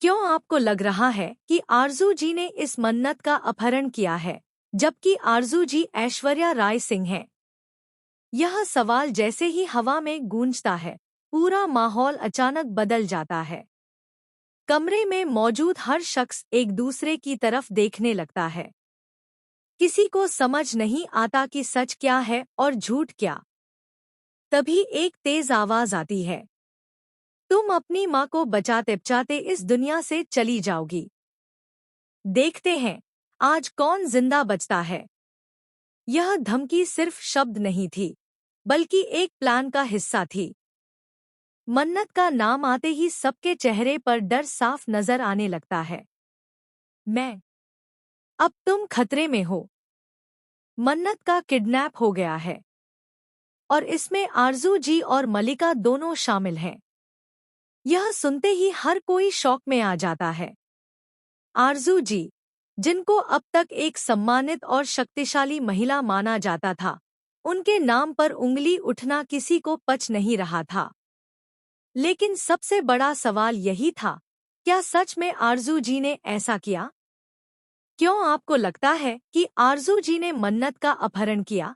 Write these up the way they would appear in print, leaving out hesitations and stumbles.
क्यों आपको लग रहा है कि आरजू जी ने इस मन्नत का अपहरण किया है, जबकि आरजू जी ऐश्वर्या राय सिंह हैं? यह सवाल जैसे ही हवा में गूंजता है, पूरा माहौल अचानक बदल जाता है। कमरे में मौजूद हर शख्स एक दूसरे की तरफ देखने लगता है। किसी को समझ नहीं आता कि सच क्या है और झूठ क्या। तभी एक तेज आवाज आती है, तुम अपनी माँ को बचाते बचाते इस दुनिया से चली जाओगी। देखते हैं आज कौन जिंदा बचता है। यह धमकी सिर्फ शब्द नहीं थी, बल्कि एक प्लान का हिस्सा थी। मन्नत का नाम आते ही सबके चेहरे पर डर साफ नजर आने लगता है। अब तुम खतरे में हो। मन्नत का किडनैप हो गया है और इसमें आरजू जी और मलिका दोनों शामिल हैं। यह सुनते ही हर कोई शॉक में आ जाता है। आरजू जी, जिनको अब तक एक सम्मानित और शक्तिशाली महिला माना जाता था, उनके नाम पर उंगली उठना किसी को पच नहीं रहा था। लेकिन सबसे बड़ा सवाल यही था, क्या सच में आरजू जी ने ऐसा किया? क्यों आपको लगता है कि आरजू जी ने मन्नत का अपहरण किया?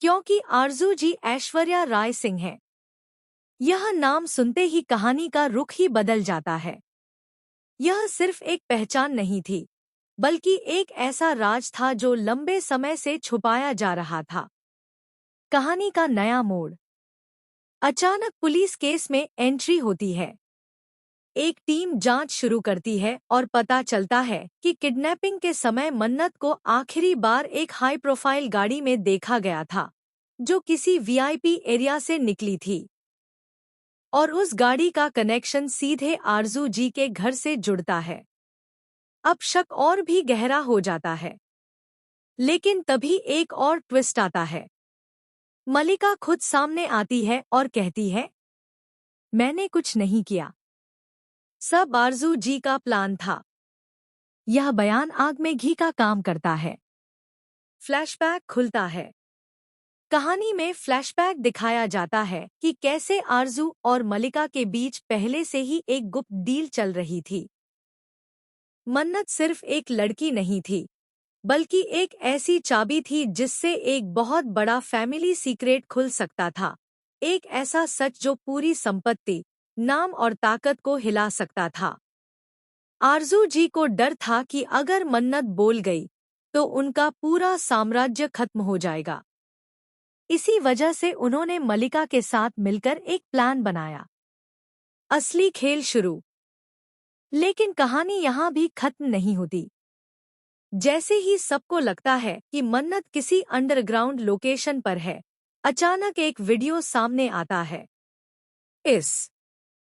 क्योंकि आरजू जी ऐश्वर्या राय सिंह हैं। यह नाम सुनते ही कहानी का रुख ही बदल जाता है। यह सिर्फ एक पहचान नहीं थी, बल्कि एक ऐसा राज था जो लंबे समय से छुपाया जा रहा था। कहानी का नया मोड़। अचानक पुलिस केस में एंट्री होती है। एक टीम जांच शुरू करती है और पता चलता है कि किडनैपिंग के समय मन्नत को आखिरी बार एक हाई प्रोफाइल गाड़ी में देखा गया था, जो किसी वीआईपी एरिया से निकली थी। और उस गाड़ी का कनेक्शन सीधे आरजू जी के घर से जुड़ता है। अब शक और भी गहरा हो जाता है। लेकिन तभी एक और ट्विस्ट आता है। मलिका खुद सामने आती है और कहती है, मैंने कुछ नहीं किया, सब आरजू जी का प्लान था। यह बयान आग में घी का काम करता है। फ्लैशबैक खुलता है। कहानी में फ्लैशबैक दिखाया जाता है कि कैसे आरजू और मलिका के बीच पहले से ही एक गुप्त डील चल रही थी। मन्नत सिर्फ एक लड़की नहीं थी, बल्कि एक ऐसी चाबी थी जिससे एक बहुत बड़ा फैमिली सीक्रेट खुल सकता था। एक ऐसा सच जो पूरी संपत्ति, नाम और ताकत को हिला सकता था। आरजू जी को डर था कि अगर मन्नत बोल गई, तो उनका पूरा साम्राज्य खत्म हो जाएगा। इसी वजह से उन्होंने मलिका के साथ मिलकर एक प्लान बनाया। असली खेल शुरू। लेकिन कहानी यहाँ भी खत्म नहीं होती। जैसे ही सबको लगता है कि मन्नत किसी अंडरग्राउंड लोकेशन पर है, अचानक एक वीडियो सामने आता है। इस